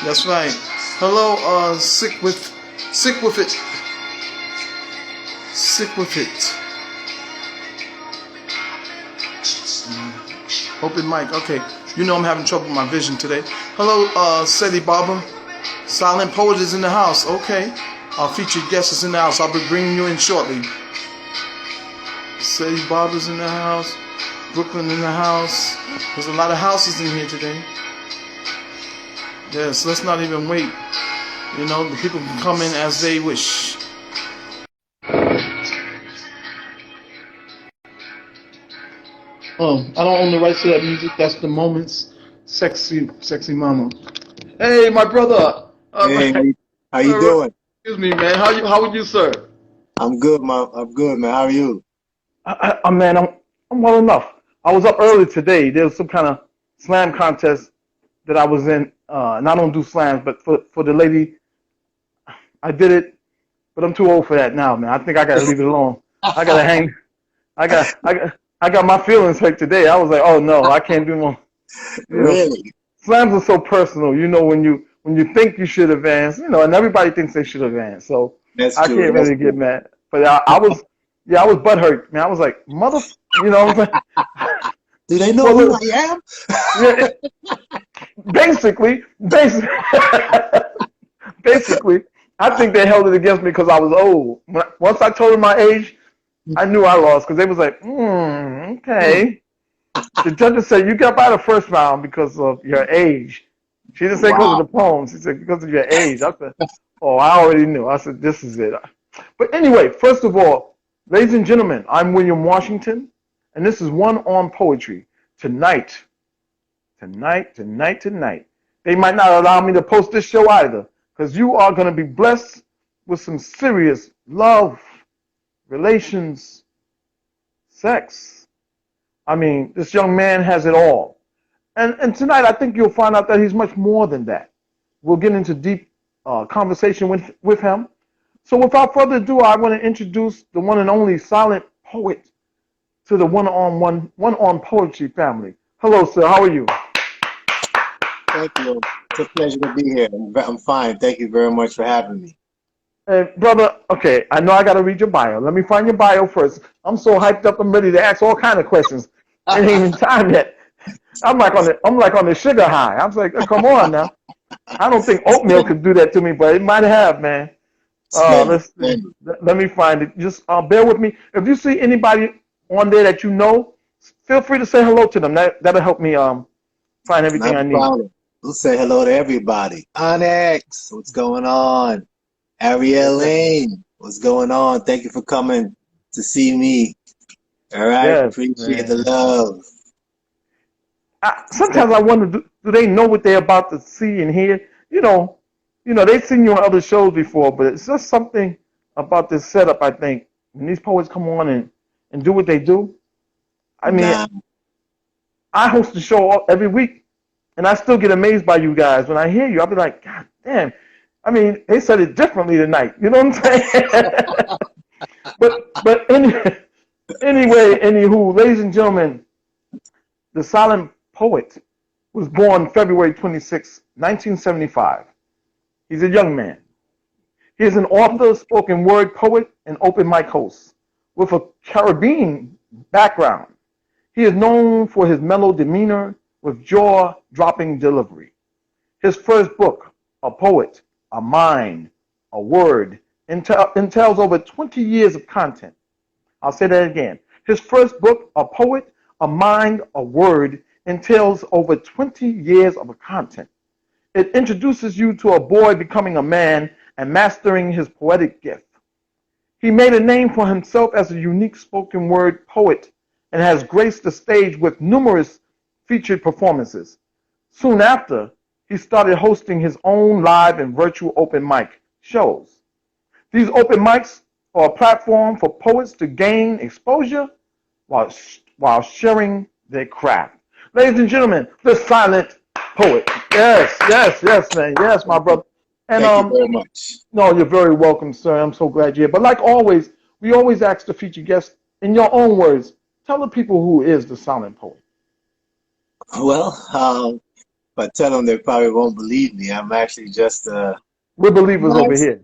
That's right. Hello, sick with it, sick with it. Open mic. Okay, you know I'm having trouble with my vision today. Hello, Seti Baba. Silent Poet is in the house. Okay, our featured guest is in the house. I'll be bringing you in shortly. Seti Baba's in the house. Brooklyn in the house. There's a lot of houses in here today. Yes, let's not even wait. You know, the people can come in as they wish. Oh, I don't own the rights to that music. That's the Moments. Sexy mama. Hey, my brother. Hey, how you doing? Excuse me, man. How are you, sir? I'm good, man. How are you? Man, I'm well enough. I was up early today. There was some kind of slam contest that I was in, and I don't do slams, but for the lady, I did it, but I'm too old for that now, man. I think I gotta leave it alone. I gotta hang. I got my feelings hurt today. I was like, oh no, I can't do more. Really? Slams are so personal. You know, when you think you should advance, and everybody thinks they should advance. So That's I true. can't really get mad. But I was butthurt, man. I was like, mother, what I'm saying? Do they know who I am? Yeah, basically, basically, I think they held it against me because I was old. Once I told them my age, I knew I lost because they was like, okay. The judges said you got by the first round because of your age. She didn't say because of the poems. She said because of your age. I said, oh, I already knew. I said, this is it. But anyway, first of all, ladies and gentlemen, I'm William Washington, and this is One.On.Poetry. Tonight, they might not allow me to post this show either, because you are going to be blessed with some serious love, relations, sex. I mean, this young man has it all. And tonight, I think you'll find out that he's much more than that. We'll get into deep conversation with him. So without further ado, I want to introduce the one and only silent poet to the One.On.Poetry family. Hello, sir. How are you? Thank you. It's a pleasure to be here. I'm fine. Thank you very much for having me. Hey, brother, okay, I know I got to read your bio. Let me find your bio first. I'm so hyped up. I'm ready to ask all kind of questions. It ain't even time yet. I'm like on the sugar high. I was like, oh, come on now. I don't think oatmeal could do that to me, but it might have, man. Let's see. Let me find it. Just bear with me. If you see anybody on there that you know, feel free to say hello to them. That'll help me find everything I need. Problem. We'll say hello to everybody. Onyx, what's going on? Ariel Lane, what's going on? Thank you for coming to see me. All right, yes, appreciate the love. Sometimes I wonder, do they know what they're about to see and hear? They've seen you on other shows before, but it's just something about this setup, I think. When these poets come on and do what they do, I mean, I host the show every week, and I still get amazed by you guys. When I hear you, I'll be like, God damn. I mean, they said it differently tonight. You know what I'm saying? but anyway, anywho, ladies and gentlemen, the silent poet was born February 26, 1975. He's a young man. He is an author, spoken word poet, and open mic host with a Caribbean background. He is known for his mellow demeanor with jaw-dropping delivery. His first book, A Poet, A Mind, A Word, entails over 20 years of content. I'll say that again. His first book, A Poet, A Mind, A Word, entails over 20 years of content. It introduces you to a boy becoming a man and mastering his poetic gift. He made a name for himself as a unique spoken word poet and has graced the stage with numerous featured performances. Soon after, he started hosting his own live and virtual open mic shows. These open mics are a platform for poets to gain exposure while sharing their craft. Ladies and gentlemen, the silent poet. Yes, man. Yes, my brother. And thank you very much. No, you're very welcome, sir. I'm so glad you're here. But like always, we always ask the featured guest, in your own words, tell the people who is the silent poet. Well, I tell them, they probably won't believe me. I'm actually just We're believers over nice. here.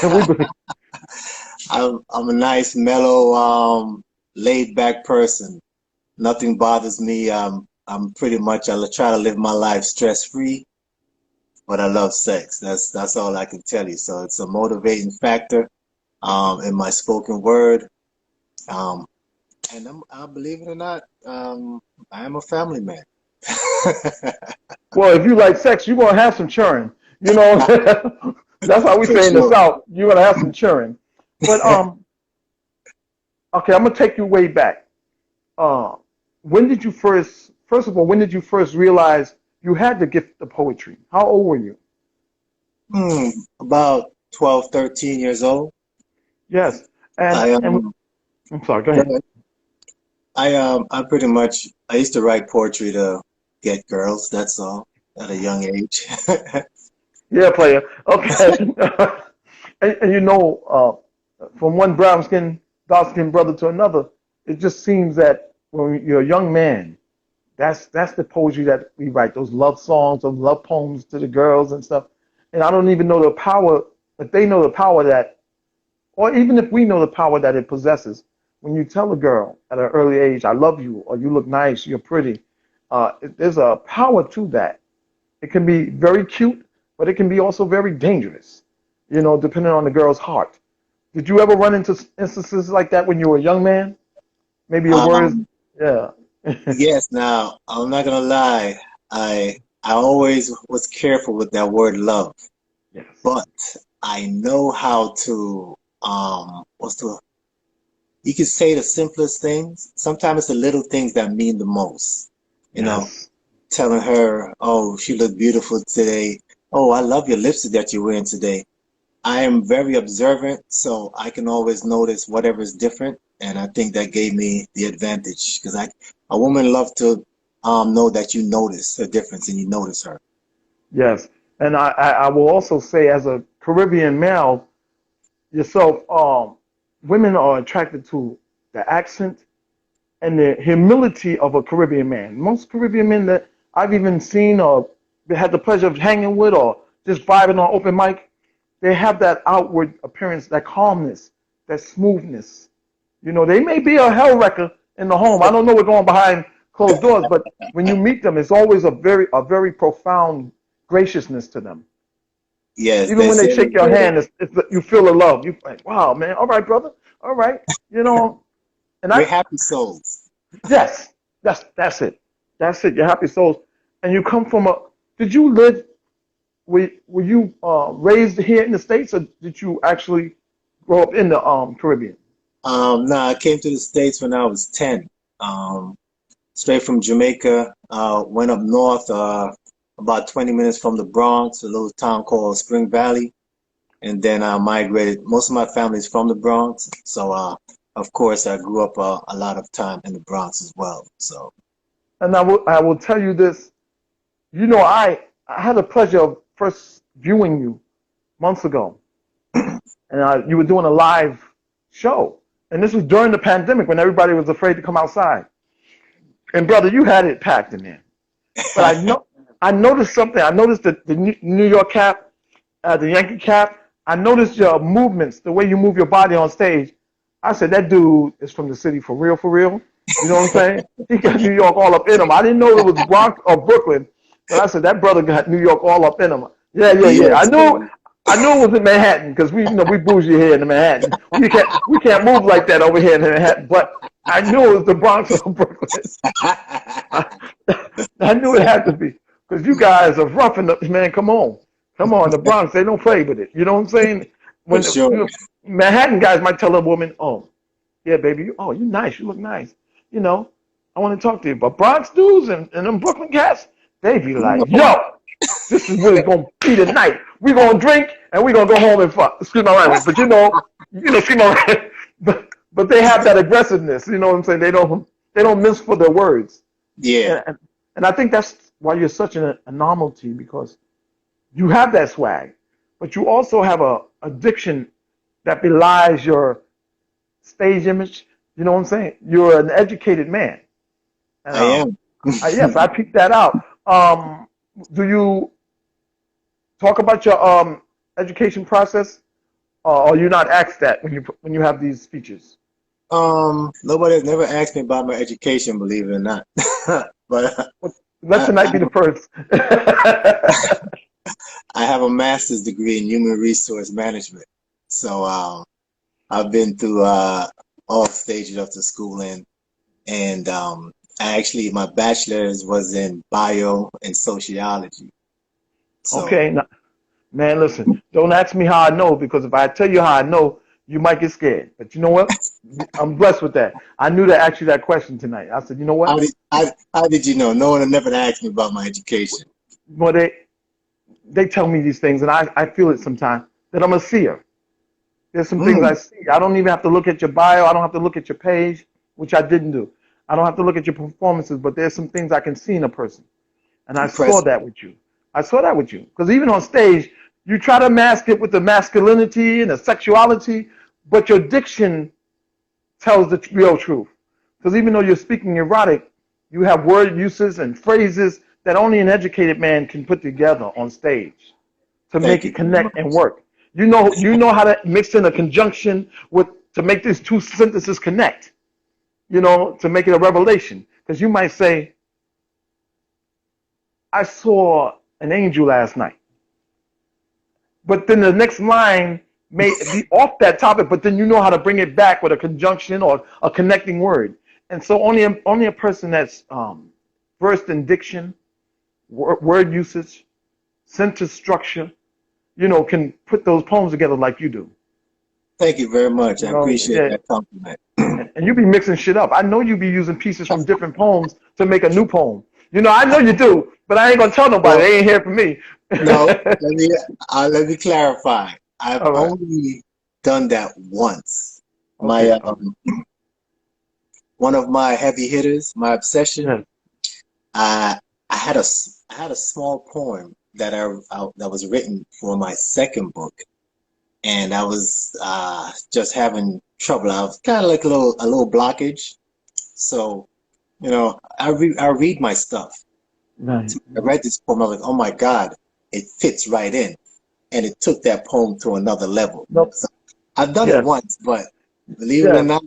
We believe. I'm a nice, mellow, laid back person. Nothing bothers me. I'm pretty much, I try to live my life stress free, but I love sex. That's all I can tell you. So it's a motivating factor in my spoken word. Um, and I believe it or not, I am a family man. Well, if you like sex, you're gonna have some churn. You know, that's how we For say in the sure. South. You're gonna have some churn. But okay, I'm gonna take you way back. Uh, when did you first of all, when did you first realize you had the gift of poetry? How old were you? Hmm, about 12, 13 years old. Yes, and I and I'm sorry. Go ahead. I pretty much I used to write poetry to get girls, that's all, at a young age. Yeah, player. Okay. And you know, from one brown skin, dark skinned brother to another, it just seems that when you're a young man, that's the poetry that we write. Those love songs, those love poems to the girls and stuff. And I don't even know the power, but they know the power that, or even if we know the power that it possesses. When you tell a girl at an early age, "I love you," or "You look nice," "You're pretty," there's a power to that. It can be very cute, but it can be also very dangerous, you know, depending on the girl's heart. Did you ever run into instances like that when you were a young man? Maybe a word, Um, yeah. yes, now I'm not gonna lie, I always was careful with that word love, Yes, but I know how to what's the you can say the simplest things. Sometimes it's the little things that mean the most. You know, yes, telling her, "Oh, she looked beautiful today. Oh, I love your lipstick that you're wearing today." I am very observant, so I can always notice whatever is different, and I think that gave me the advantage because a woman loves to know that you notice her difference and you notice her. yes. And I will also say, as a Caribbean male, yourself, women are attracted to the accent and the humility of a Caribbean man. Most Caribbean men that I've even seen or had the pleasure of hanging with or just vibing on open mic, they have that outward appearance, that calmness, that smoothness. You know, they may be a hell wrecker in the home. I don't know what's going behind closed doors, but when you meet them, it's always a very profound graciousness to them. Yes, Even they when they say shake your hand, you feel the love. You like, wow, man. All right, brother. All right. You know, and we're I happy souls. yes, that's it. That's it. You're happy souls, and you come from a. Did you live? Were you raised here in the States, or did you actually grow up in the Caribbean? No, I came to the States when I was 10. Um, Straight from Jamaica, went up north, about 20 minutes from the Bronx, a little town called Spring Valley, and then I migrated. Most of my family is from the Bronx, so of course I grew up a lot of time in the Bronx as well. So And I will tell you this. You know, I had the pleasure of first viewing you months ago, and you were doing a live show, and this was during the pandemic when everybody was afraid to come outside. And brother, you had it packed in there. But I noticed something. I noticed the New York cap, the Yankee cap. I noticed your movements, the way you move your body on stage. I said that dude is from the city for real, for real. You know what I'm saying? He got New York all up in him. I didn't know it was Bronx or Brooklyn, but I said that brother got New York all up in him. Yeah, yeah, yeah. I yes, knew. I knew it was in Manhattan because we bougie here in Manhattan. We can't move like that over here in Manhattan. But I knew it was the Bronx or Brooklyn. I, I knew it had to be because you guys are roughing up, man. Come on, the Bronx. They don't play with it. You know what I'm saying? for When sure. Manhattan guys might tell a woman, "Oh, yeah, baby, you nice. You look nice. You know, I want to talk to you." But Bronx dudes and them Brooklyn cats, they be like, No. "Yo, this is what it's gonna be tonight. We gonna drink and we gonna go home and fuck." Excuse my language, but excuse my language. But they have that aggressiveness. You know what I'm saying? They don't miss for their words. Yeah, And I think that's why you're such an anomaly because you have that swag, but you also have a addiction that belies your stage image. You know what I'm saying? You're an educated man, and I am. yes, I picked that out. Do you talk about your education process, or you not asked that when you have these speeches? Nobody has never asked me about my education, believe it or not. But Well, let I, tonight be the first. I have a master's degree in human resource management. So I've been through all stages of the schooling, and I actually my bachelor's was in bio and sociology. So Okay, now, man, listen. Don't ask me how I know because if I tell you how I know, you might get scared. But you know what? I'm blessed with that. I knew to ask you that question tonight. I said, you know what? how did you know? No one had never asked me about my education. Well, they tell me these things, and I feel it sometimes that I'm a seer. There's some things I Mm, see. I don't even have to look at your bio. I don't have to look at your page, which I didn't do. I don't have to look at your performances, but there's some things I can see in a person. And I saw impressive. that with you. I saw that with you. Because even on stage, you try to mask it with the masculinity and the sexuality, but your diction tells the real truth. Because even though you're speaking erotic, you have word uses and phrases that only an educated man can put together on stage to Thank make you it very connect much. and work. You know how to mix in a conjunction with to make these two sentences connect. To make it a revelation. Because you might say, I saw an angel last night. But then the next line may be off that topic, but then you know how to bring it back with a conjunction or a connecting word. And so only a person that's versed in diction, word usage, sentence structure, can put those poems together like you do. Thank you very much. I appreciate Yeah. that compliment. And you be mixing shit up. I know you be using pieces from different poems to make a new poem. I know you do, but I ain't gonna tell nobody. Well, They ain't here for me. no, let me clarify. I've All right. only done that once. My Okay. Okay. one of my heavy hitters, my obsession. Yeah. I I had a small poem that that was written for my second book, and I was just having trouble. I was kind of like a little blockage. So I read my stuff. Right. I read this poem. I was like, oh my God, it fits right in, and it took that poem to another level. Nope. So I've done it Yes. once, but believe it or Yes. not,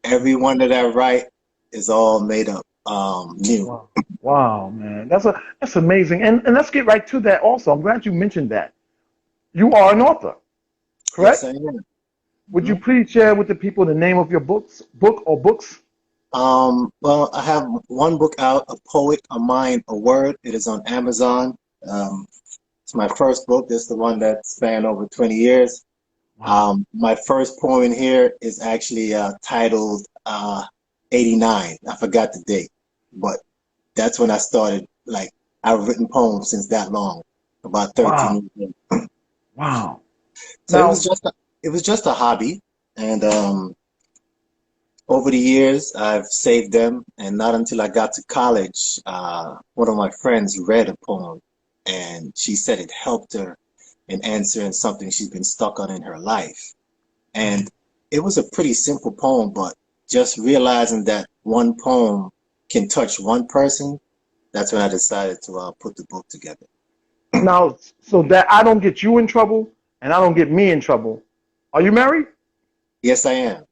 every one that I write is all made up new. Wow. Wow, man. That's amazing. And let's get right to that also. I'm glad you mentioned that. You are an author, Yes, correct? I am. Would you Mhm. please share with the people the name of your book or books? Well, I have one book out, A Poet, a Mind, a Word. It is on Amazon. Um, it's my first book. This is the one that spanned over 20 years. Wow. My first poem in here is actually titled 89. I forgot the date, but that's when I started. Like, I've written poems since that long, about Wow. 13 years ago. Wow. So Now, it was just a hobby, and over the years, I've saved them, and not until I got to college, one of my friends read a poem, and she said it helped her in answering something she's been stuck on in her life. And it was a pretty simple poem, but just realizing that one poem can touch one person, that's when I decided to put the book together. so that I don't get you in trouble and I don't get me in trouble. Are you married? Yes, I am.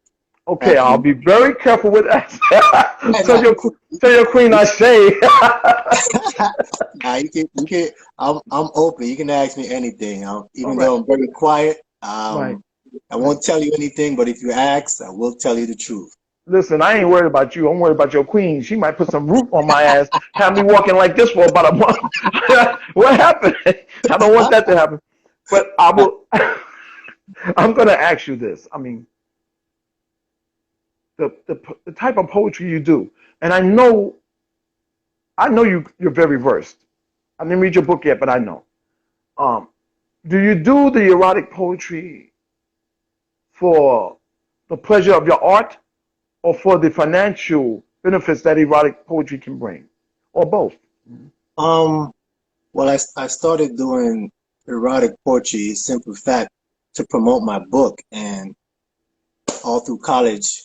Okay, I'll Happy. be very careful with that. And Tell your queen I say. Nah, you can. I'm open. You can ask me anything. All Even right. though I'm very quiet, Right. I Right. won't tell you anything. But if you ask, I will tell you the truth. Listen, I ain't worried about you. I'm worried about your queen. She might put some root on my ass, have me walking like this for about a month. What happened? I don't want that to happen. But I will. I'm going to ask you this. I mean, the type of poetry you do, and I know you're very versed. I didn't read your book yet, but I know. Um, do you do the erotic poetry for the pleasure of your art, or for the financial benefits that erotic poetry can bring, or both? Um, well, I started doing erotic poetry, simple fact, to promote my book, and all through college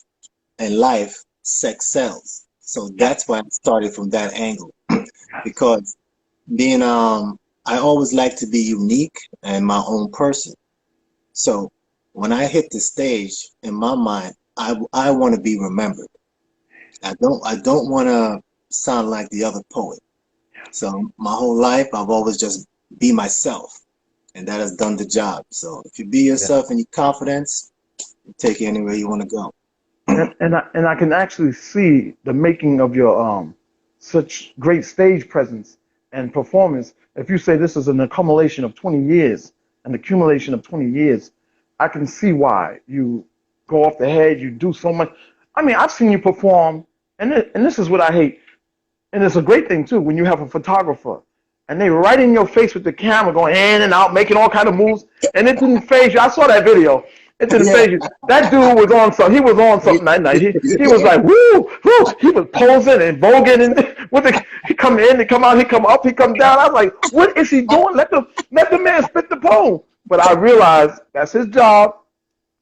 and life, sex sells. So Yes. that's why I started from that angle because being I always like to be unique and my own person. So when I hit the stage, in my mind, I want to be remembered. I don't want to sound like the other poet. So my whole life, I've always just be myself, and that has done the job. So if you be Yeah. yourself and your confidence, it'll take you anywhere you want to go. And I can actually see the making of your such great stage presence and performance. If you say this is an accumulation of 20 years, an accumulation of 20 years, I can see why you go off the head. You do so much. I mean, I've seen you perform, and this is what I hate. And it's a great thing too when you have a photographer and they right in your face with the camera going in and out, making all kind of moves, and it didn't phase you. I saw that video. It didn't Yeah. phase you. That dude was on something. He was on something that night. He was like woo woo. He was posing and voguing and with the he come in, he come out, he come up, he come down. I was like, what is he doing? Let the man spit the poem. But I realized that's his job,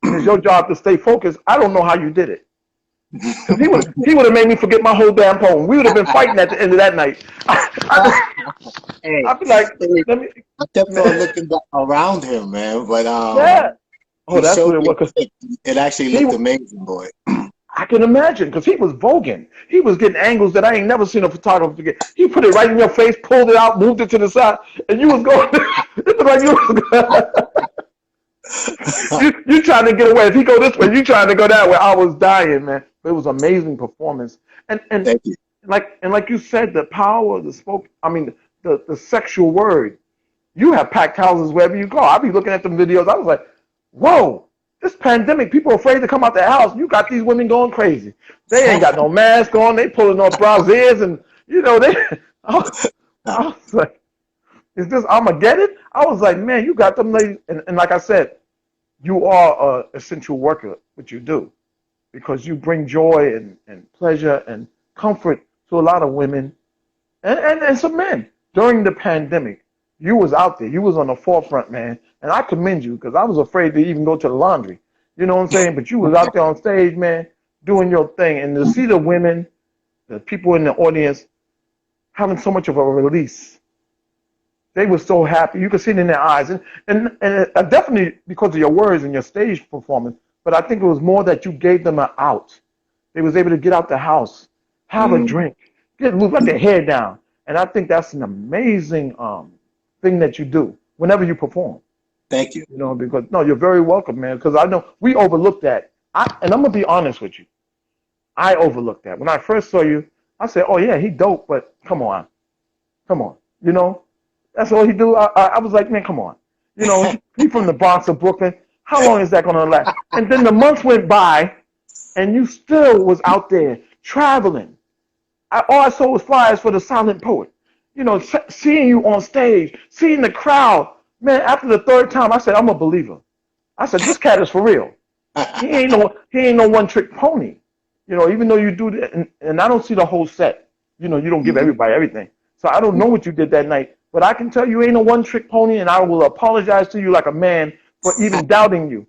and it's your job to stay focused. I don't know how you did it. Cause he would have made me forget my whole damn poem. We would have been fighting at the end of that night. Hey, I'd be like, hey, let me, I kept on man, looking back around him, man, but yeah. Oh, he that's what showed it me was. 'Cause it actually he, looked amazing, boy. I can imagine, because he was voguing. He was getting angles that I ain't never seen a photographer get. He put it right in your face, pulled it out, moved it to the side, and you was going. It was like you was. You trying to get away. If he go this way, you trying to go that way. I was dying, man. But it was an amazing performance. And Thank you. like you said, the power of the spoke. I mean, the sexual word. You have packed houses wherever you go. I be looking at them videos. I was like, whoa. This pandemic, people are afraid to come out their house. You got these women going crazy. They ain't got no mask on. They pulling off brasiers and they. I was like, is this Armageddon? I was like, man, you got them ladies. And like I said, you are a essential worker, what you do, because you bring joy and pleasure and comfort to a lot of women and some men. During the pandemic, you was out there. You was on the forefront, man. And I commend you because I was afraid to even go to the laundry. You know what I'm saying? But you was out there on stage, man, doing your thing. And to see the women, the people in the audience having so much of a release, they were so happy. You could see it in their eyes. And definitely because of your words and your stage performance, but I think it was more that you gave them an out. They was able to get out the house, have a Mm, drink, let their hair down. And I think that's an amazing thing that you do whenever you perform. thank you. Because no, you're very welcome, man. Because I know we overlooked that. And I'm gonna be honest with you. I overlooked that. When I first saw you, I said, "Oh yeah, he dope," but come on, come on. You know, that's all he do. I was like, man, come on. He from the Bronx of Brooklyn. How long is that gonna last? And then the months went by, and you still was out there traveling. All I saw was flyers for the silent poet. Seeing you on stage, seeing the crowd. Man, after the third time, I said, I'm a believer. I said, this cat is for real. He ain't no one trick pony. Even though you do that, and I don't see the whole set. You don't give everybody everything. So I don't know what you did that night, but I can tell you ain't no one trick pony, and I will apologize to you like a man for even doubting you,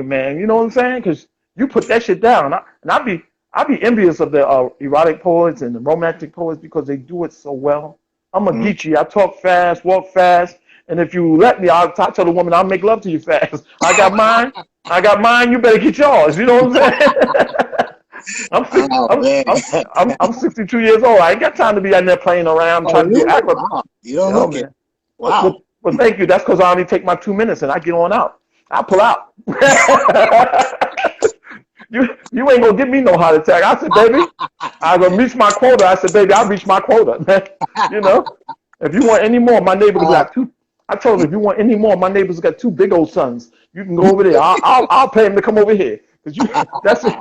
man. You know what I'm saying? Because you put that shit down, and I'd be envious of the erotic poets and the romantic poets because they do it so well. I'm a Mm. geechee. I talk fast, walk fast, and if you let me, I'll tell the woman I'll make love to you fast. I got mine. I got mine. You better get yours. You know what I'm saying? I'm six, Oh man. I'm 62 years old. I ain't got time to be out there playing around Oh trying to do really? acrobat. Wow. You don't No look it. man. But, Wow. but but thank you. That's because I only take my 2 minutes and I get on out. I pull out. You ain't gonna give me no heart attack. I said, baby, I gonna reach my quota. I said, baby, I reached my quota, man. You know, if you want any more, my neighbors Uh, got two. I told him if you want any more, my neighbors got two big old sons. You can go over there. I'll pay him to come over here because that's it.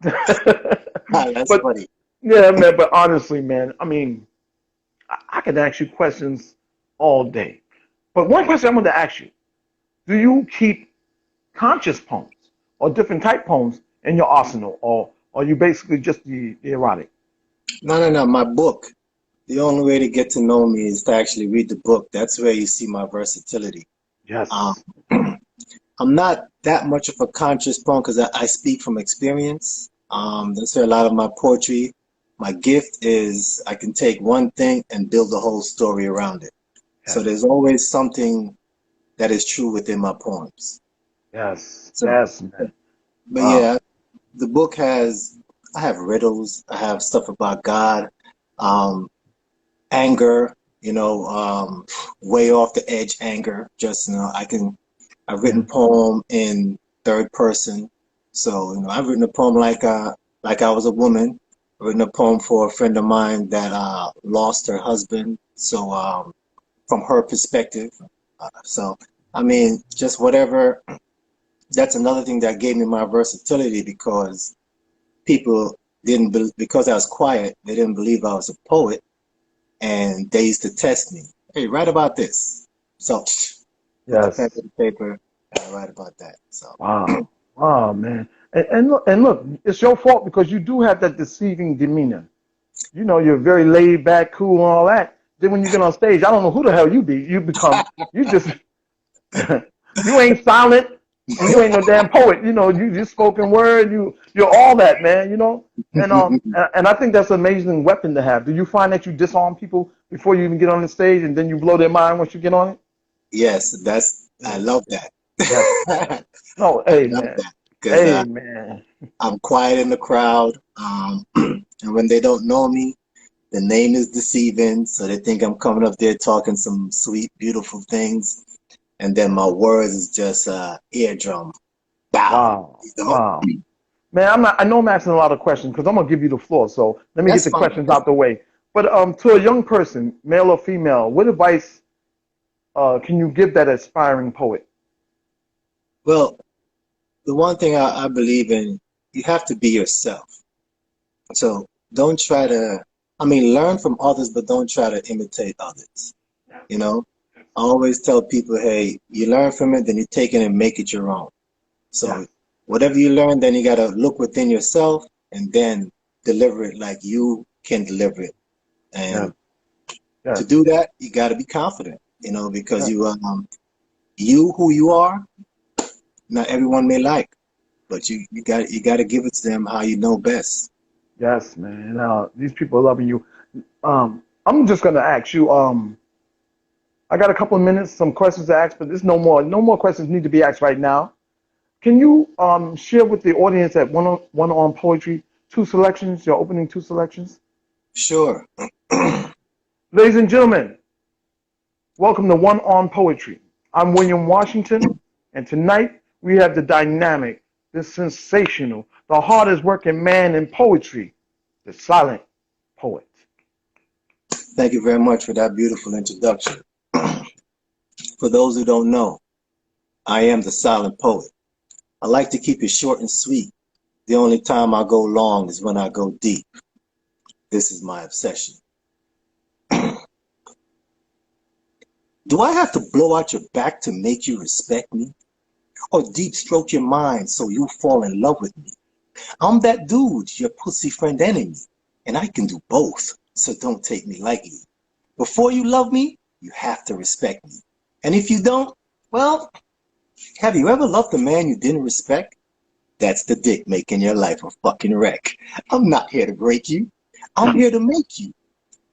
that's But funny. yeah, man. But honestly, man, I mean, I could ask you questions all day. But one question I want to ask you: do you keep conscious poems or different type poems in your arsenal, or are you basically just the erotic? No, no, no. My book. The only way to get to know me is to actually read the book. That's where you see my versatility. Um, Yes. I'm not that much of a conscious poem because I speak from experience. That's where a lot of my poetry. My gift is I can take one thing and build a whole story around it. So Yes. there's always something that is true within my poems. Yes. So, Yes, man. but Wow. yeah, the book has, I have riddles, I have stuff about God, um, anger, way off the edge anger. Just, I've Yeah. written poem in third person. So, I've written a poem like I was a woman. I've written a poem for a friend of mine that lost her husband. So, from her perspective. So, I mean, just whatever. That's another thing that gave me my versatility because people didn't, because I was quiet, they didn't believe I was a poet, and they used to test me. Hey, write about this. So, put the pen Yes. to the paper, and I write about that. So, Wow. Wow, man. And look, it's your fault because you do have that deceiving demeanor. You know, you're very laid back, cool, and all that. Then when you get on stage, I don't know who the hell you be. You just, you ain't silent, and you ain't no damn poet. You know, you just spoken word. You're all that, man. You know, and I think that's an amazing weapon to have. Do you find that you disarm people before you even get on the stage, and then you blow their mind once you get on it? yes, I Yeah. love that. Yes. No, I hey, love man. that because Hey, man. I'm quiet in the crowd. And when they don't know me, the name is deceiving, so they think I'm coming up there talking some sweet, beautiful things, and then my words is just eardrum. Bow. Wow. Wow. Man, I know I'm asking a lot of questions because I'm gonna give you the floor. So let me get That's the fine. questions out the way. But to a young person, male or female, what advice can you give that aspiring poet? Well, the one thing I believe in, you have to be yourself. So don't try to, I mean, learn from others, but don't try to imitate others. You know, I always tell people, hey, you learn from it, then you take it and make it your own. Yes. So whatever you learn, then you got to look within yourself and then deliver it like you can deliver it. Yes. And to Yes. do that, you got to be confident, because Yes. you who you are, not everyone may like, but you got to give it to them how you know best. Yes, man. These people are loving you. I'm just gonna ask you. I got a couple of minutes, some questions to ask, but there's no more questions need to be asked right now. Can you share with the audience at one on poetry two selections, your opening two selections? Sure. Ladies and gentlemen, welcome to One on Poetry. I'm William Washington, and tonight we have the dynamic, the sensational, the hardest working man in poetry, the silent poet. Thank you very much for that beautiful introduction. For those who don't know, I am the silent poet. I like to keep it short and sweet. The only time I go long is when I go deep. This is my obsession. Do I have to blow out your back to make you respect me? Or deep stroke your mind so you fall in love with me? I'm that dude, your pussy friend enemy, and I can do both, so don't take me lightly. Before you love me, you have to respect me. And if you don't, well, have you ever loved a man you didn't respect? That's the dick making your life a fucking wreck. I'm not here to break you. I'm here to make you.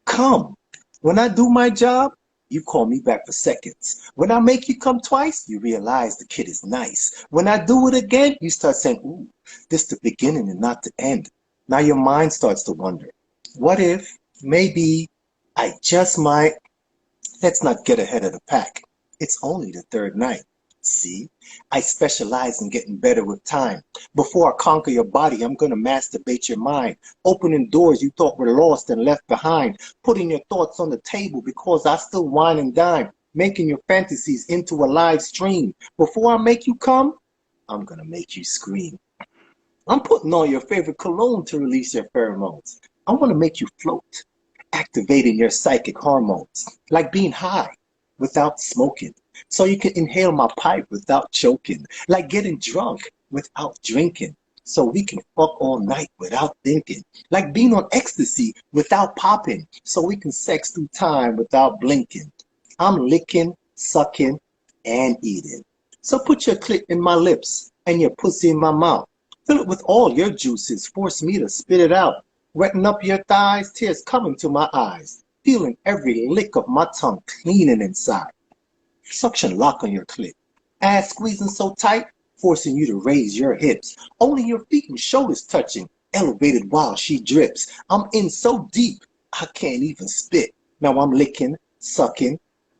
Come. When I do my job, you call me back for seconds. When I make you come twice, you realize the kid is nice. When I do it again, you start saying, ooh, this the beginning and not the end. Now your mind starts to wonder, what if, maybe, I just might. Let's not get ahead of the pack. It's only the third night. See, I specialize in getting better with time. Before I conquer your body, I'm gonna masturbate your mind, opening doors you thought were lost and left behind, putting your thoughts on the table because I still wine and dine, making your fantasies into a live stream. Before I make you come, I'm gonna make you scream. I'm putting on your favorite cologne to release your pheromones. I want to make you float, activating your psychic hormones, like being high without smoking, so you can inhale my pipe without choking, like getting drunk without drinking, so we can fuck all night without thinking, like being on ecstasy without popping, so we can sex through time without blinking. I'm licking, sucking, and eating. So put your clit in my lips and your pussy in my mouth. Fill it with all your juices. Force me to spit it out. Wetting up your thighs, tears coming to my eyes. Feeling every lick of my tongue cleaning inside. Suction lock on your clit. Ass squeezing so tight, forcing you to raise your hips. Only your feet and shoulders touching, elevated while she drips. I'm in so deep, I can't even spit. Now I'm licking, sucking,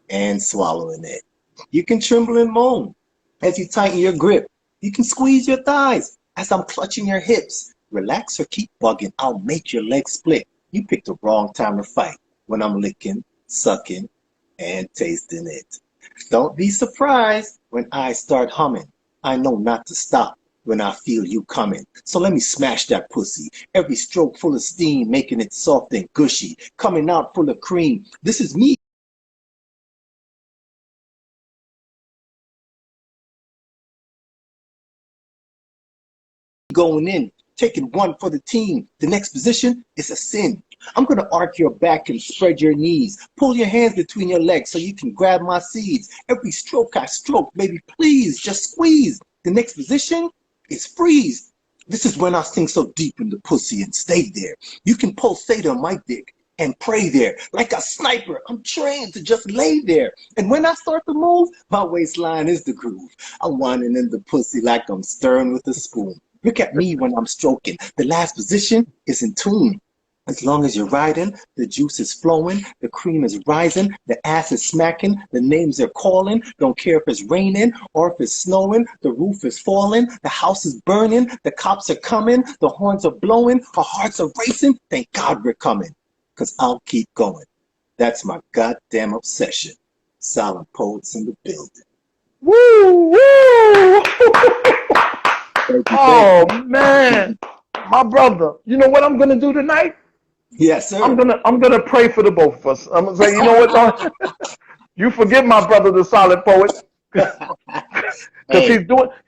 and swallowing it. You can tremble and moan as you tighten your grip. You can squeeze your thighs as I'm clutching your hips. Relax or keep bugging, I'll make your legs split. You picked the wrong time to fight when I'm licking, sucking, and tasting it. Don't be surprised when I start humming. I know not to stop when I feel you coming. So let me smash that pussy. Every stroke full of steam, making it soft and gushy. Coming out full of cream. This is me. Going in, taking one for the team. The next position is a sin. I'm going to arc your back and spread your knees. Pull your hands between your legs so you can grab my seeds. Every stroke I stroke, baby, please, just squeeze. The next position is freeze. This is when I sink so deep in the pussy and stay there. You can pulsate on my dick and pray there. Like a sniper, I'm trained to just lay there. And when I start to move, my waistline is the groove. I'm whining in the pussy like I'm stirring with a spoon. Look at me when I'm stroking. The last position is in tune. As long as you're riding, the juice is flowing, the cream is rising, the ass is smacking, the names are calling. Don't care if it's raining or if it's snowing, the roof is falling, the house is burning, the cops are coming, the horns are blowing, our hearts are racing. Thank God we're coming, because I'll keep going. That's my goddamn obsession. Silent poets in the building. Woo, woo! Thank you, Oh man, my brother. You know what I'm gonna do tonight? Yes, sir. I'm gonna pray for the both of us. I'm gonna say, you know what? You forget my brother, the solid poet, because Hey.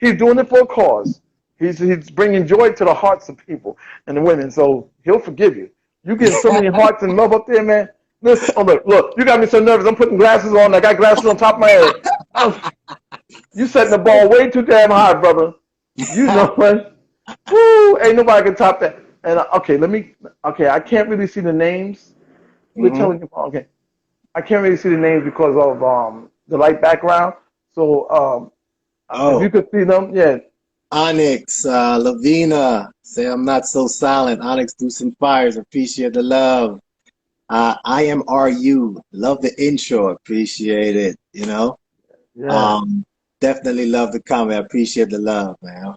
he's doing it for a cause. He's bringing joy to the hearts of people and the women. So he'll forgive you. You get so many hearts and love up there, man. Listen, oh look, you got me so nervous. I'm putting glasses on. I got glasses on top of my head. You setting the ball way too damn high, brother. You know what? Woo! Ain't nobody can top that. And okay, okay, I can't really see the names. We're telling you, okay, I can't really see the names because of the light background. So if you Oh, could see them, yeah, Onyx, Lavina, say I'm not so silent. Onyx, do some fires. Appreciate the love. I am RU. Love the intro. Appreciate it. You know, yeah, um, definitely love the comment. Appreciate the love, man.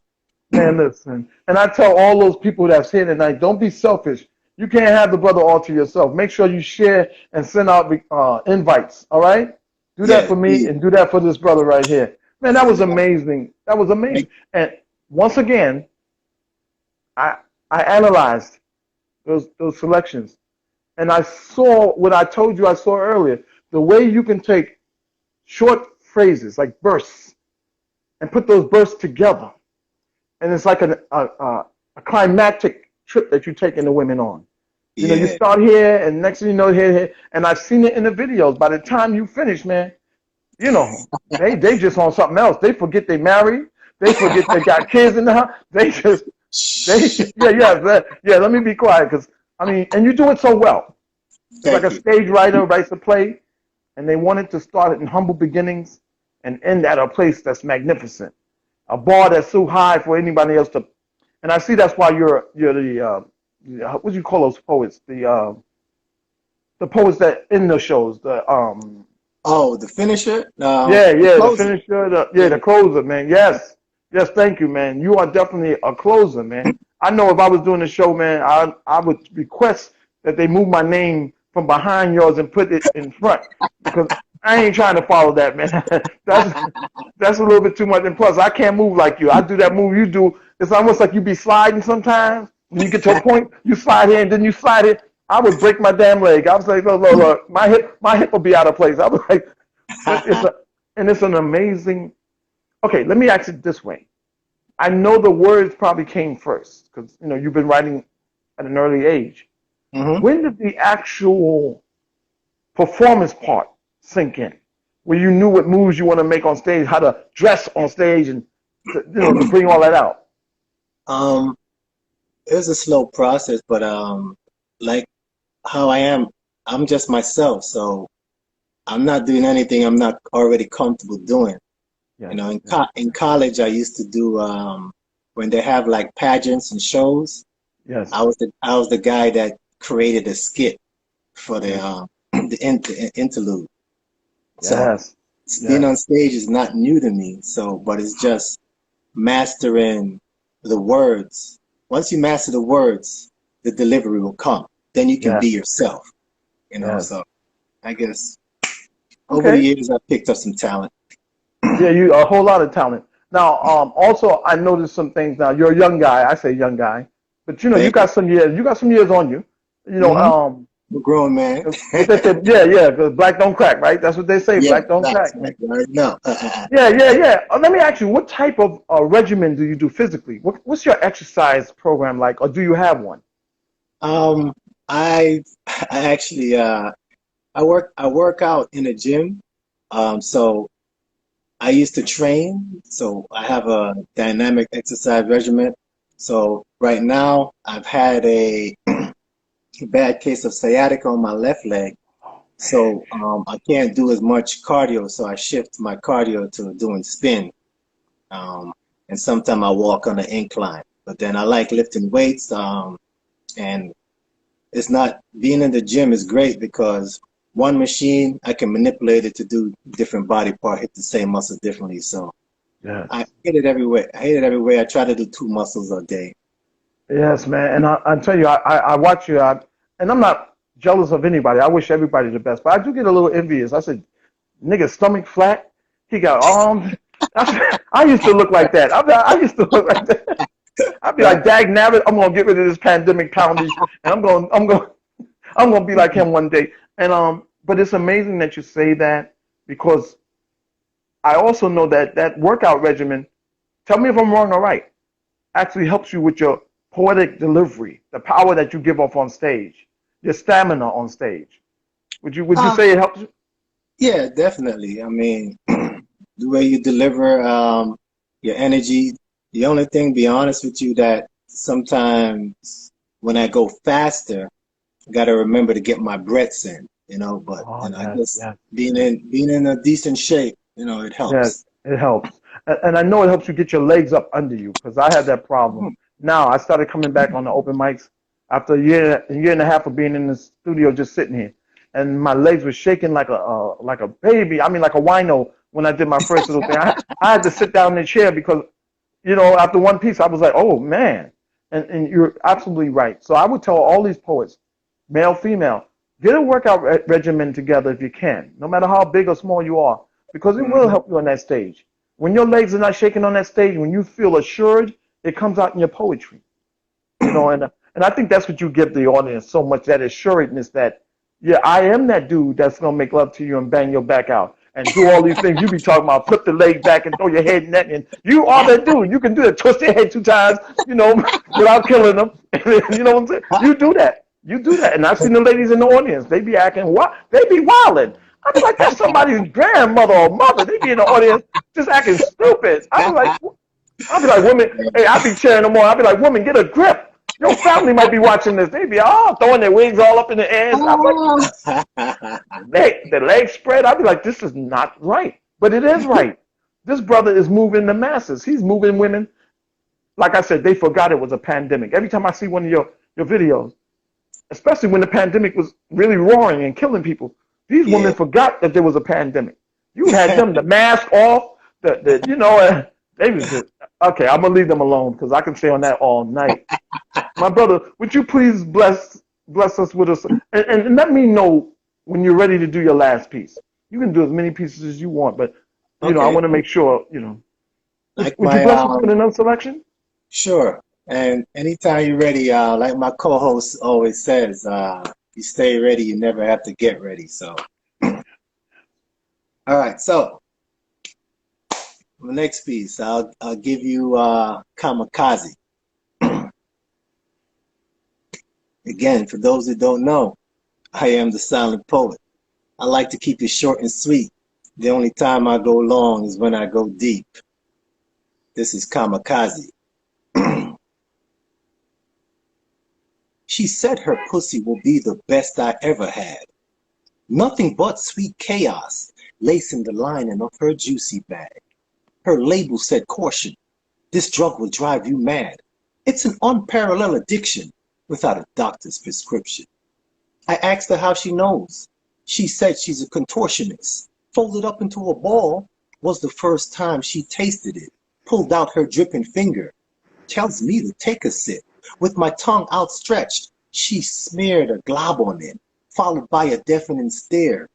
man, listen. And I tell all those people that's here tonight, don't be selfish. You can't have the brother all to yourself. Make sure you share and send out invites. All right, do that Yeah, for me please. and do that for this brother right here. Man, that was amazing. That was amazing. Thank- And once again, I I analyzed those selections, and I saw what I told you I saw earlier. The way you can take short phrases like bursts and put those bursts together, and it's like a climactic trip that you're taking the women on. You know, you Yeah. start here, and next thing you know, here, and I've seen it in the videos. By the time you finish, man, you know, they just on something else. They forget they married. They forget they got kids in the house. They just Shh. yeah. Let me be quiet because I mean, and you do it so well. It's like Thank a you. stage writer writes a play, and they wanted to start it in humble beginnings and end at a place that's magnificent, a bar that's so high for anybody else to. And I see that's why you're what do you call those poets? The poets that in the shows. Oh, the finisher? The Yeah, the closer. finisher, Yeah. the closer, man. Yes, thank you, man. You are definitely a closer, man. I know if I was doing the show, man, I would request that they move my name from behind yours and put it in front because I ain't trying to follow that, man. That's a little bit too much. And plus, I can't move like you. I do that move you do. It's almost like you be sliding sometimes. When you get to a point, you slide here and then you slide it. I would break my damn leg. I was like, look, my hip will be out of place. I was like, but it's an amazing. Okay, let me ask it this way. I know the words probably came first because you know you've been writing at an early age. hmm When did the actual performance part sink in? Where you knew what moves you want to make on stage, how to dress on stage, and to bring all that out. Um, it was a slow process, but like how I am, I'm just myself. So I'm not doing anything I'm not already comfortable doing. You Yes, know, yes, in college, I used to do when they have like pageants and shows. yes, I was the guy that created a skit for the yes, the interlude. So yes, being yes, on stage is not new to me. So, but it's just mastering the words. Once you master the words, the delivery will come. Then you can be yes, yourself. You know. yes. So I guess over the Okay. years, I picked up some talent. Yeah, you a whole lot of talent. Now, also I noticed some things. Now you're a young guy. I say young guy, but you know you Thank you. got some years. You got some years on you. You know, Mm-hmm. I'm a grown man. what they say. Yeah, yeah. 'Cause black don't crack, right? That's what they say. Yeah, Black don't that's crack, right. man. You already know. Yeah, yeah, yeah. Let me ask you, what type of regimen do you do physically? What's your exercise program like, or do you have one? Um, I actually I work out in a gym. So I used to train, so I have a dynamic exercise regimen. So right now I've had a bad case of sciatica on my left leg. Oh man. So I can't do as much cardio, so I shift my cardio to doing spin. Um, and sometimes I walk on the incline. But then I like lifting weights. And it's not being in the gym is great because one machine I can manipulate it to do different body part, hit the same muscle differently. So I Yes. hit it everywhere. I hit it everywhere. I try to do two muscles a day. Yes, man. And I tell you, I watch you, and I'm not jealous of anybody. I wish everybody the best, but I do get a little envious. I said, nigga, stomach flat. He got arms. I used to look like that. I used to look like that. I'd be Right. like, dag nabbit, I'm gonna get rid of this pandemic poundage, and I'm gonna be like him one day. And but it's amazing that you say that because I also know that that workout regimen. Tell me if I'm wrong or right. Actually helps you with your poetic delivery, the power that you give off on stage, your stamina on stage. Would you Um, say it helps you? yeah, definitely. I mean, the way you deliver your energy. The only thing, be honest with you, that sometimes when I go faster, I got to remember to get my breaths in, you know. But Oh you know, I yes, guess yes, being in a decent shape, you know, it yes. helps. It helps, and I know it helps you get your legs up under you because I had that problem. Now I started coming back on the open mics after a year and a half of being in the studio just sitting here, and my legs were shaking like a baby. I mean, like a wino when I did my first little thing. I had to sit down in the chair because after one piece, I was like, oh man. And you're absolutely right. So I would tell all these poets, male, female, get a workout regimen together if you can, no matter how big or small you are, because it will Mhm. help you on that stage. When your legs are not shaking on that stage, when you feel assured, it comes out in your poetry. And I think that's what you give the audience so much, that assuredness that, yeah, I am that dude that's gonna make love to you and bang your back out and do all these things you be talking about, flip the leg back and throw your head in that, and you are that dude. You can do it, twist your head two times, without killing them. You know what I'm saying? You do that. You do that. And I've seen the ladies in the audience. They be acting what? They be wilding. I be like, that's somebody's grandmother or mother. They be in the audience just acting stupid. I be like, women, hey, I be cheering them on. I be like, woman, get a grip. Your family might be watching this. They be throwing their wigs all up in the air. I'm like, the legs spread. I be like, this is not right. But it is right. This brother is moving the masses. He's moving women. Like I said, they forgot it was a pandemic. Every time I see one of your videos, especially when the pandemic was really roaring and killing people, these women Yeah. forgot that there was a pandemic. You had them the mask off, they was just okay. I'm gonna leave them alone because I can stay on that all night. My brother, would you please bless us with us and let me know when you're ready to do your last piece. You can do as many pieces as you want, but I Okay. want to make sure. Would, Like would you my bless us with another selection? sure. And anytime you're ready, like my co-host always says, you stay ready, you never have to get ready. So, all right. So, the next piece, I'll give you Kamikaze. Again, for those who don't know, I am the silent poet. I like to keep it short and sweet. The only time I go long is when I go deep. This is Kamikaze. She said her pussy will be the best I ever had. Nothing but sweet chaos lacing the lining of her juicy bag. Her label said caution. This drug will drive you mad. It's an unparalleled addiction without a doctor's prescription. I asked her how she knows. She said she's a contortionist. Folded up into a ball was the first time she tasted it. Pulled out her dripping finger. Tells me to take a sip. With my tongue outstretched, she smeared a glob on it, followed by a deafening stare.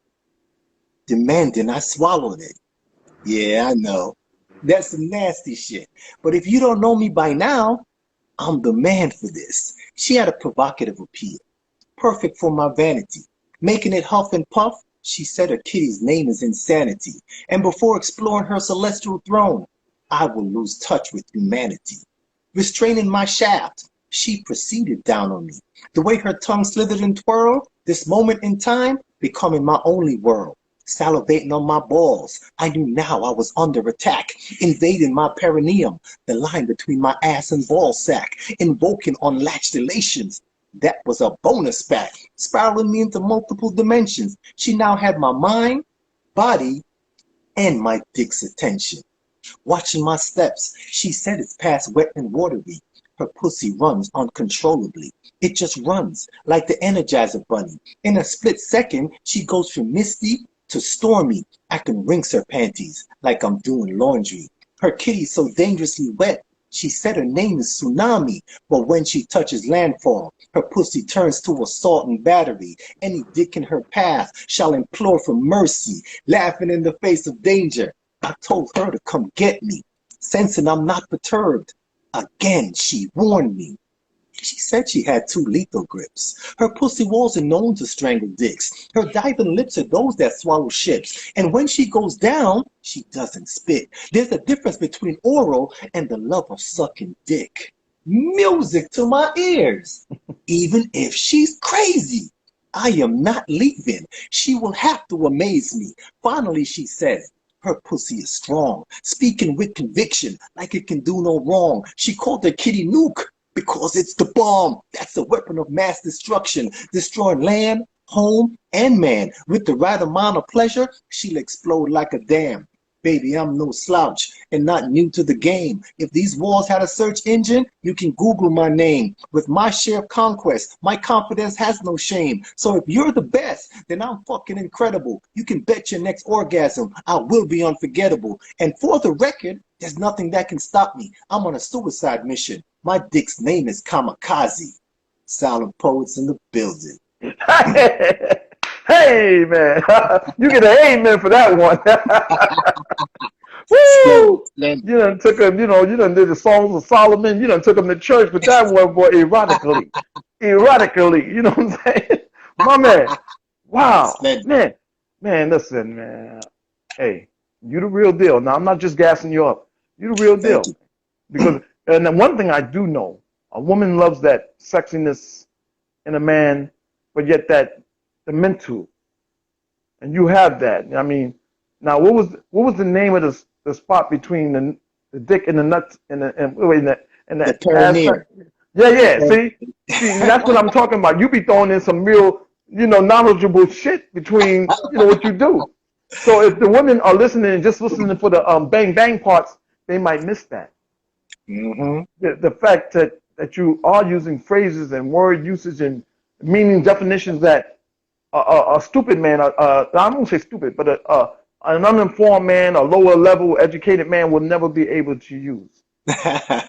Demanding I swallowed it. Yeah, I know. That's some nasty shit. But if you don't know me by now, I'm the man for this. She had a provocative appeal, perfect for my vanity. Making it huff and puff, she said her kitty's name is Insanity. And before exploring her celestial throne, I will lose touch with humanity. Restraining my shaft, she proceeded down on me. The way her tongue slithered and twirled, this moment in time, becoming my only world. Salivating on my balls, I knew now I was under attack, invading my perineum, the line between my ass and ball sack, invoking unlatched elations. That was a bonus pack, spiraling me into multiple dimensions. She now had my mind, body, and my dick's attention. Watching my steps, she said it's past wet and watery. Her pussy runs uncontrollably. It just runs like the Energizer Bunny. In a split second, she goes from misty to stormy. I can rinse her panties like I'm doing laundry. Her kitty's so dangerously wet, she said her name is Tsunami. But when she touches landfall, her pussy turns to assault and battery. Any dick in her path shall implore for mercy, laughing in the face of danger. I told her to come get me, sensing I'm not perturbed. Again, she warned me. She said she had 2 lethal grips. Her pussy walls are known to strangle dicks. Her diving lips are those that swallow ships. And when she goes down, she doesn't spit. There's a difference between oral and the love of sucking dick. Music to my ears. Even if she's crazy, I am not leaving. She will have to amaze me. Finally, she says, her pussy is strong, speaking with conviction, like it can do no wrong. She called her kitty Nuke because it's the bomb. That's a weapon of mass destruction, destroying land, home, and man. With the right amount of pleasure, she'll explode like a dam. Baby, I'm no slouch and not new to the game. If these walls had a search engine, you can Google my name. With my share of conquest, my confidence has no shame. So if you're the best, then I'm fucking incredible. You can bet your next orgasm I will be unforgettable. And for the record, there's nothing that can stop me. I'm on a suicide mission. My dick's name is Kamikaze. Silent poets in the building. Hey, man. You get an amen for that one. Woo! You done took him, you done did the Songs of Solomon. You done took him to church, but that one, boy, erotically. Erotically. You know what I'm saying? My man. Wow. Man, listen, man. Hey, you the real deal. Now, I'm not just gassing you up. You the real deal. Because, and then one thing I do know, a woman loves that sexiness in a man, but yet the mental, and you have that. I mean, now what was the name of the spot between the dick and the nuts and the perineum? Yeah. See, that's what I'm talking about. You be throwing in some real, knowledgeable shit between, what you do. So if the women are listening and just listening for the bang bang parts, they might miss that. Mm-hmm. The fact that you are using phrases and word usage and meaning definitions that a stupid man, I won't say stupid, but an uninformed man, a lower level educated man will never be able to use.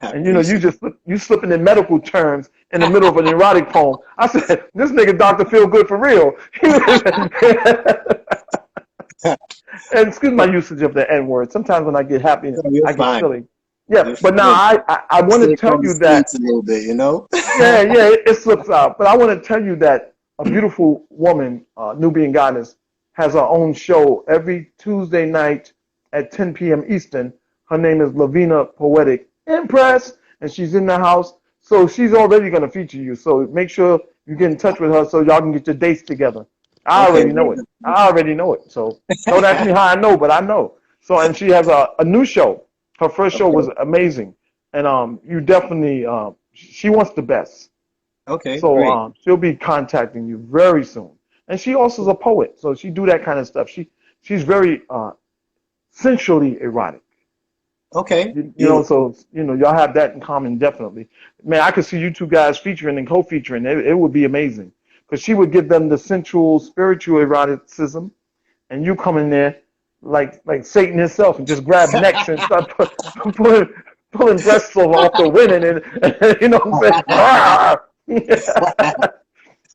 And you slipping in medical terms in the middle of an erotic poem. I said, this nigga Dr. Feel Good for real. And excuse my usage of the N word. Sometimes when I get happy, I get silly. Yeah, You're but now I want to tell you that a little bit, yeah, it slips out. But I want to tell you that a beautiful woman, Nubian goddess, has her own show every Tuesday night at 10 p.m. Eastern. Her name is Lavina Poetic Impress, and she's in the house. So she's already going to feature you. So make sure you get in touch with her so y'all can get your dates together. I already know it. So don't ask me how I know, but I know. So, and she has a new show. Her first show was amazing. And you definitely, she wants the best. Okay, So great. she'll be contacting you very soon. And she also is a poet, so she do that kind of stuff. She's very sensually erotic. Okay, You know, beautiful. so y'all have that in common definitely. Man, I could see you two guys featuring and co-featuring. It would be amazing because she would give them the sensual, spiritual eroticism, and you come in there like Satan himself and just grab necks and start pulling breasts off the women and you know what I'm saying? Ah!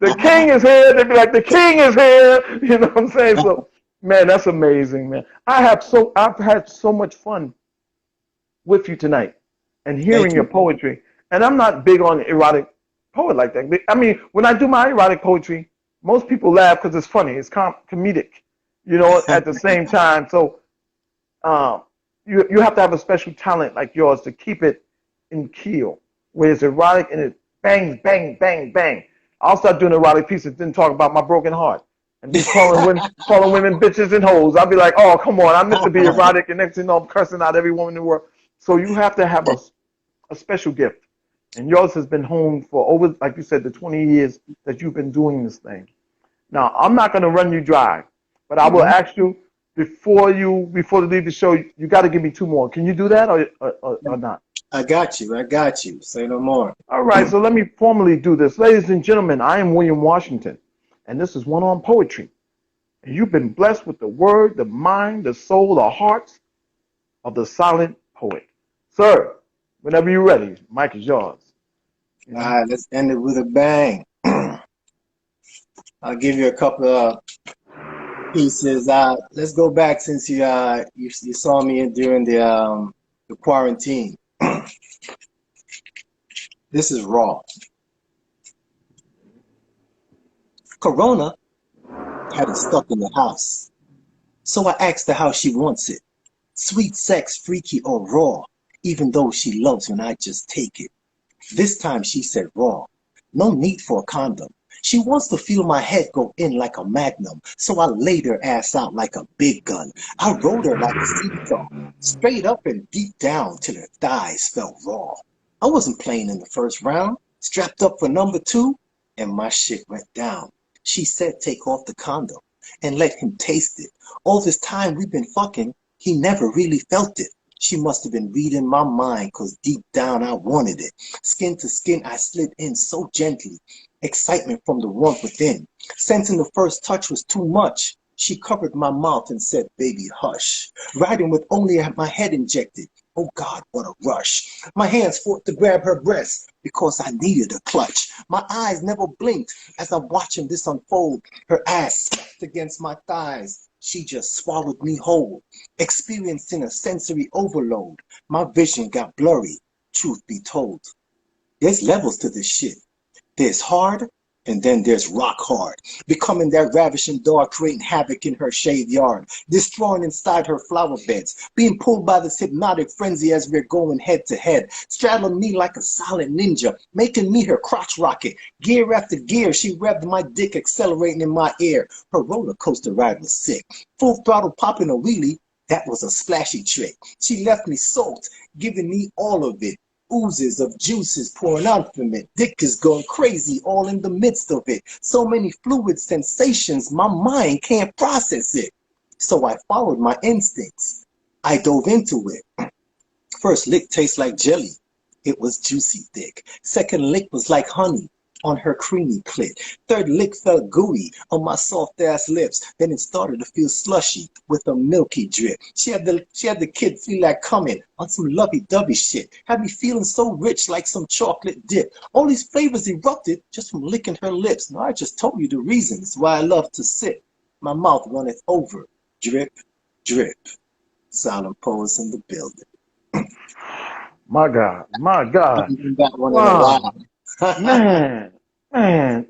The king is here. They'd be like, the king is here. You know what I'm saying? So, man, that's amazing, man. I've had so much fun with you tonight and hearing Thank your you. poetry. And I'm not big on erotic poet like that. I mean, when I do my erotic poetry, most people laugh because it's funny. It's comedic, at the same time. So um, you have to have a special talent like yours to keep it in keel, where it's erotic and it bangs, bang, bang, bang. I'll start doing erotic pieces, then talk about my broken heart and be calling women bitches and hoes. I'll be like, oh, come on, I meant to be erotic, and next thing you know, I'm cursing out every woman in the world. So you have to have a special gift. And yours has been honed for over, like you said, the 20 years that you've been doing this thing. Now, I'm not going to run you dry, but I will Hmm. ask you before you leave the show, you got to give me two more. Can you do that or not? I got you. I got you. Say no more. All right, so let me formally do this. Ladies and gentlemen, I am William Washington, and this is One on Poetry. And you've been blessed with the word, the mind, the soul, the hearts of the silent poet. Sir, whenever you're ready, mic is yours. You All know? right, let's end it with a bang. I'll give you a couple of pieces. Let's go back since you saw me during the quarantine. This is raw. Corona had it stuck in the house, so I asked her how she wants it. Sweet sex, freaky or raw, even though she loves when I just take it. This time she said raw. No need for a condom. She wants to feel my head go in like a magnum, so I laid her ass out like a big gun. I rode her like a seesaw, straight up and deep down till her thighs felt raw. I wasn't playing in the first round, strapped up for number two, and my shit went down. She said take off the condom and let him taste it. All this time we've been fucking, he never really felt it. She must have been reading my mind, 'cause deep down I wanted it. Skin to skin I slid in so gently, excitement from the warmth within. Sensing the first touch was too much, she covered my mouth and said, baby, hush. Riding with only my head injected. Oh God, what a rush. My hands fought to grab her breast because I needed a clutch. My eyes never blinked as I'm watching this unfold. Her ass slapped against my thighs. She just swallowed me whole, experiencing a sensory overload. My vision got blurry, truth be told. There's levels to this shit. There's hard, and then there's rock hard. Becoming that ravishing dog, creating havoc in her shade yard, destroying inside her flower beds, being pulled by this hypnotic frenzy as we're going head to head, straddling me like a silent ninja, making me her crotch rocket. Gear after gear, she revved my dick, accelerating in my ear. Her roller coaster ride was sick. Full throttle popping a wheelie, that was a splashy trick. She left me soaked, giving me all of it. Oozes of juices pouring out from it. Dick is going crazy all in the midst of it. So many fluid sensations, my mind can't process it. So I followed my instincts. I dove into it. First lick tastes like jelly. It was juicy thick. Second lick was like honey on her creamy clit. Third lick felt gooey on my soft ass lips. Then it started to feel slushy with a milky drip. She had the kid feel like coming on some lovey-dovey shit. Had me feeling so rich like some chocolate dip. All these flavors erupted just from licking her lips. Now I just told you the reasons why I love to sip. My mouth runneth over. Drip, drip. Silent poets in the building. My God, my I God. haven't done that one in a Wow. while. Man, man,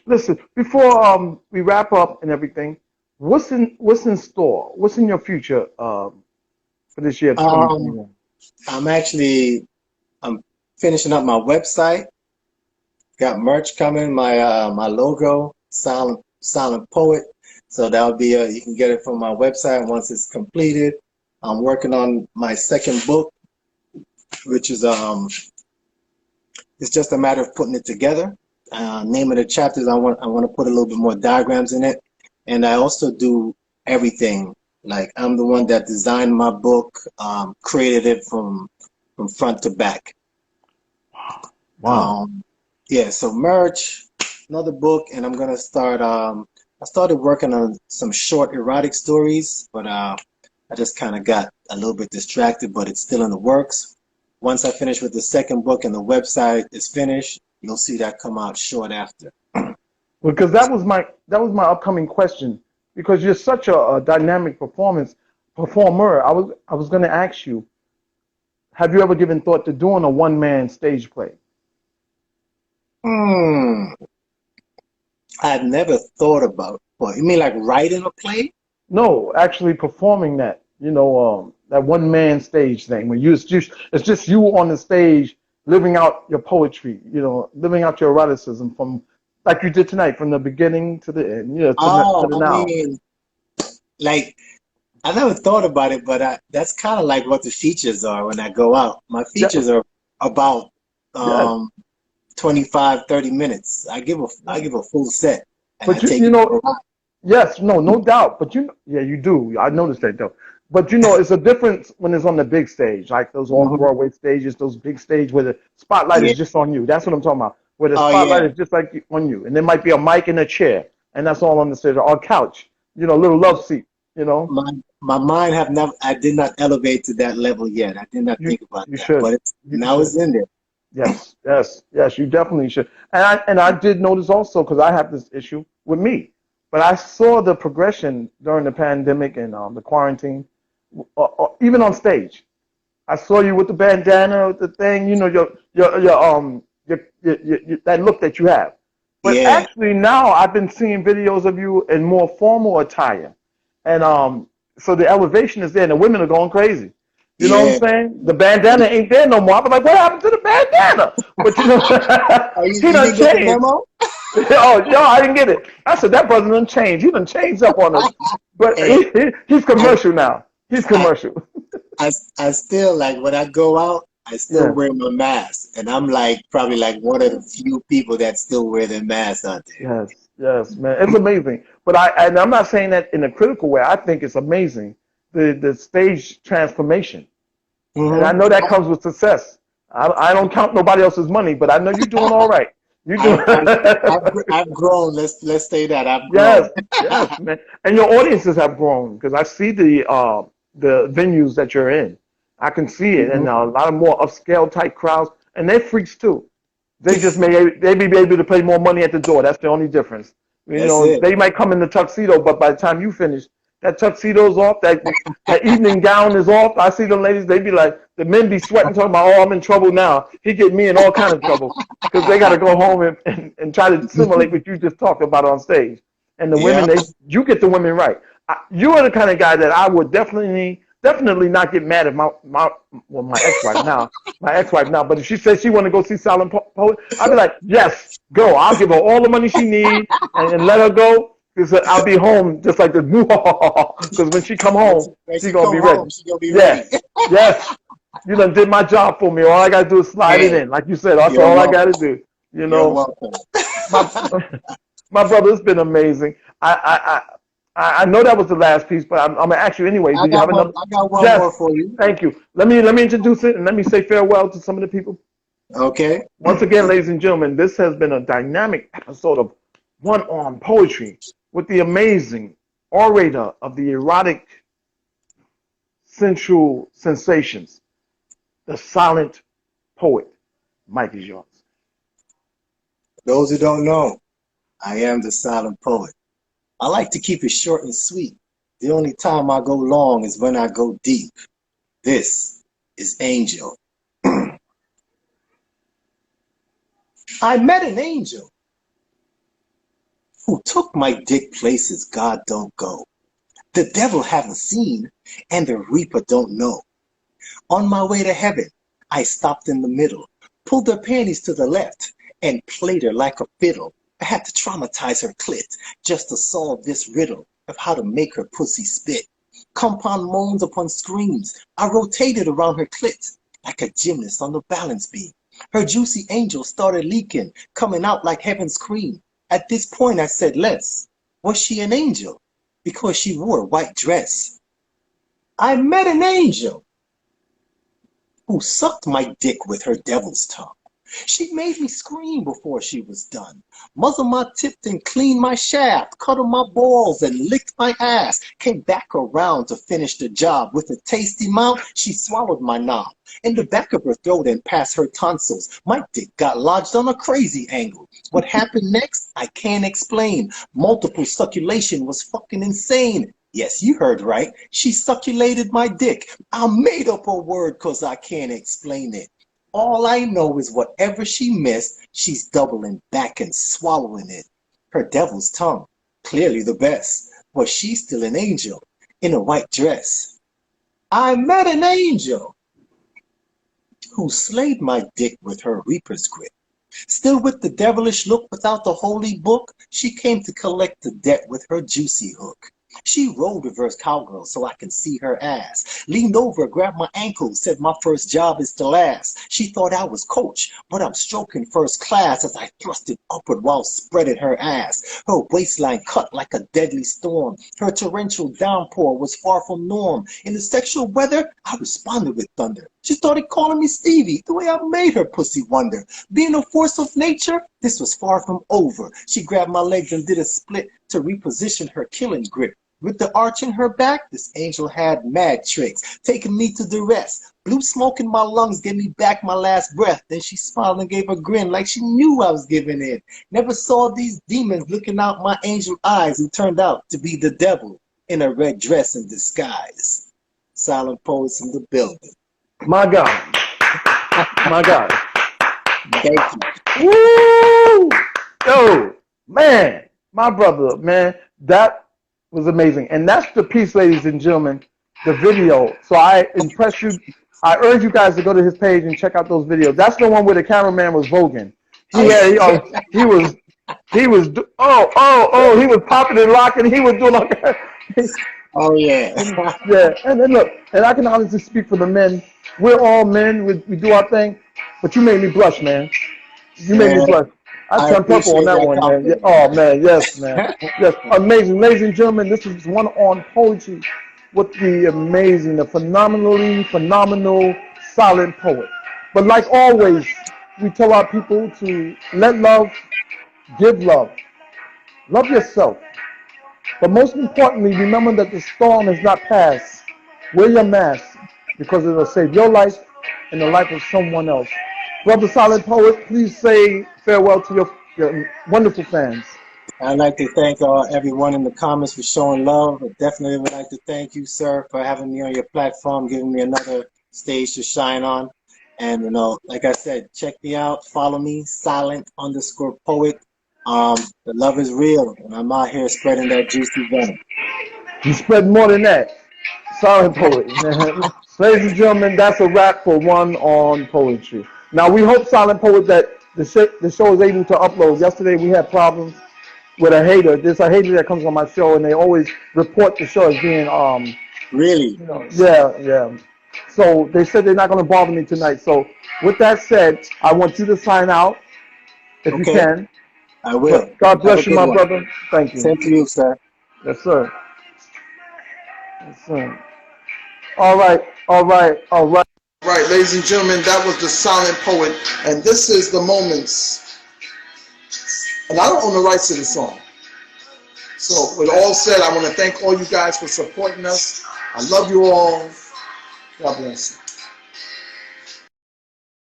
listen, before we wrap up and everything, what's in store? What's in your future for this year um, 2021? I'm actually I'm finishing up my website. Got merch coming. My logo, Silent Poet. So that'll be you can get it from my website once it's completed. I'm working on my second book, which is It's just a matter of putting it together. Name of the chapters, I want to put a little bit more diagrams in it. And I also do everything. Like I'm the one that designed my book, created it from front to back. Wow. Yeah, so merch, another book, and I'm gonna start. I started working on some short erotic stories, but I just kind of got a little bit distracted. But it's still in the works. Once I finish with the second book and the website is finished, you'll see that come out short after. Because that was my upcoming question. Because you're such a dynamic performer, I was going to ask you, have you ever given thought to doing a one man stage play? Hmm. I've never thought about. What you mean, like writing a play? No, actually performing that. That one man stage thing where it's just you on the stage living out your poetry. Living out your eroticism from like you did tonight, from the beginning to the end. To Oh, the I now. mean, like I never thought about it, but that's kind of like what the features are when I go out. My features Yes, are about yes. um 25, 30 minutes. I give a full set and I But you take you it know for a ride. Yes, no doubt. But yeah, you do. I noticed that though. But it's a difference when it's on the big stage, like those Hmm. off-Broadway stages, those big stage where the spotlight Yeah. is just on you. That's what I'm talking about. Where the Oh spotlight yeah. is just like on you, and there might be a mic and a chair, and that's all on the stage, or a couch, a little love seat. You know, My mind have never. I did not elevate to that level yet. I did not you think about you that, should, but it's you now should. it's in there. Yes, yes, yes, you definitely should. And I did notice also because I have this issue with me, but I saw the progression during the pandemic and the quarantine, even on stage. I saw you with the bandana, with the thing, that look that you have. But Yeah. actually now I've been seeing videos of you in more formal attire, and so the elevation is there, and the women are going crazy. You know what I'm Yeah. saying? The bandana ain't there no more. I was like, what happened to the bandana? But Oh, he you done didn't get the changed. memo? Oh, yo, I didn't get it. I said that brother done changed. He done changed up on us. But Hey, he's I, commercial now. He's I commercial. I still like when I go out, I still Yes. wear my mask, and I'm like probably like one of the few people that still wear their masks out there. Yes, yes, man, it's amazing. But and I'm not saying that in a critical way. I think it's amazing the stage transformation, and I Hmm. know that comes with success. I don't count nobody else's money, but I know you're doing all right. You do. I've I've I've grown. Let's say that I've Yes, grown. yes, man, and your audiences have grown because I see the venues that you're in. I can see it, Hmm. and a lot of more upscale type crowds, and they're freaks too. They may be able to pay more money at the door. That's the only difference. That's it. They might come in the tuxedo, but by the time you finish, that tuxedo's off. That evening gown is off. I see them ladies. They be like, the men be sweating, talking about, oh, I'm in trouble now. He get me in all kind of trouble because they got to go home and try to simulate what you just talked about on stage. And the Yeah. women, you get the women right. You are the kind of guy that I would definitely not get mad at my ex-wife now. But if she says she want to go see Silent Poet, I'd be like, yes, go. I'll give her all the money she needs and let her go because I'll be home just like this. Because when she come home, When she she gonna come be ready. home, she gonna be ready. Yeah, yes. You done did my job for me. All I gotta do is slide it Hey, in, like you said. That's you're all I gotta welcome. do. You You're know, welcome. my my brother, it's been amazing. I know that was the last piece, but I'm gonna ask you anyway. Do you have another? I got one more Yes. for you. Thank you. Let me introduce it and let me say farewell to some of the people. Okay. Once again, ladies and gentlemen, this has been a dynamic episode of One on Poetry with the amazing orator of the erotic sensual sensations, the silent poet. Mike is yours. Those who don't know, I am the silent poet. I like to keep it short and sweet. The only time I go long is when I go deep. This is Angel. I met an angel who took my dick places God don't go. The devil haven't seen and the reaper don't know. On my way to heaven, I stopped in the middle, pulled her panties to the left, and played her like a fiddle. I had to traumatize her clit just to solve this riddle of how to make her pussy spit. Compound moans upon screams. I rotated around her clit like a gymnast on the balance beam. Her juicy angel started leaking, coming out like heaven's cream. At this point I said less. Was she an angel? Because she wore a white dress. I met an angel who sucked my dick with her devil's tongue. She made me scream before she was done. Muzzle my tip and clean my shaft, cuddle my balls and licked my ass. Came back around to finish the job. With a tasty mouth, she swallowed my knob. In the back of her throat and past her tonsils, my dick got lodged on a crazy angle. What happened next, I can't explain. Multiple succulation was fucking insane. Yes, you heard right. She succulated my dick. I made up a word cause I can't explain it. All I know is whatever she missed, she's doubling back and swallowing it. Her devil's tongue, clearly the best, but she's still an angel in a white dress. I met an angel who slayed my dick with her reaper's grip. Still with the devilish look without the holy book, she came to collect the debt with her juicy hook. She rolled reverse cowgirl so I can see her ass. Leaned over, grabbed my ankle, said my first job is to last. She thought I was coach, but I'm stroking first class as I thrust it upward while spreading her ass. Her waistline cut like a deadly storm. Her torrential downpour was far from norm. In the sexual weather, I responded with thunder. She started calling me Stevie, the way I made her pussy wonder. Being a force of nature, this was far from over. She grabbed my legs and did a split to reposition her killing grip. With the arch in her back, this angel had mad tricks, taking me to the rest. Blue smoke in my lungs gave me back my last breath. Then she smiled and gave a grin like she knew I was giving in. Never saw these demons looking out my angel eyes, who turned out to be the devil in a red dress in disguise. Silent poets in the building. My God. My God. Thank you. Woo! Yo, man, my brother, man, that was amazing. And that's the piece, ladies and gentlemen, the video. So I impress you. I urge you guys to go to his page and check out those videos. That's the one where the cameraman was voguing. He was popping and locking. He was doing like that. Oh, yeah. Yeah. And then look, and I can honestly speak for the men. We're all men. We do our thing. But you made me blush, man. You made me blush. I turned purple on that one, man. Yeah. Oh, man. Yes, man. Yes. Amazing. Ladies and gentlemen, this is One.On.Poetry with the amazing, the phenomenally phenomenal silent poet. But like always, we tell our people to let love, give love. Love yourself. But most importantly, remember that the storm has not passed. Wear your mask because it'll save your life and the life of someone else. Brother Silent Poet, please say farewell to your wonderful fans. I'd like to thank everyone in the comments for showing love. I definitely would like to thank you, sir, for having me on your platform, giving me another stage to shine on. And, you know, like I said, check me out. Follow me, Silent_Poet. The love is real, and I'm out here spreading that juicy venom. You spread more than that. Silent Poet. Ladies and gentlemen, that's a wrap for One.On.Poetry. Now, we hope, Silent Poet, that the show is able to upload. Yesterday, we had problems with a hater. There's a hater that comes on my show, and they always report the show as being, Really? you know, yeah. So they said they're not going to bother me tonight. So with that said, I want you to sign out, if you can. I will. God bless you, my brother. Thank you. Same to you, sir. Yes, sir. Yes, sir. All right, ladies and gentlemen, that was the Silent Poet, and this is the Moments. And I don't own the rights to the song. So, with all said, I want to thank all you guys for supporting us. I love you all. God bless you.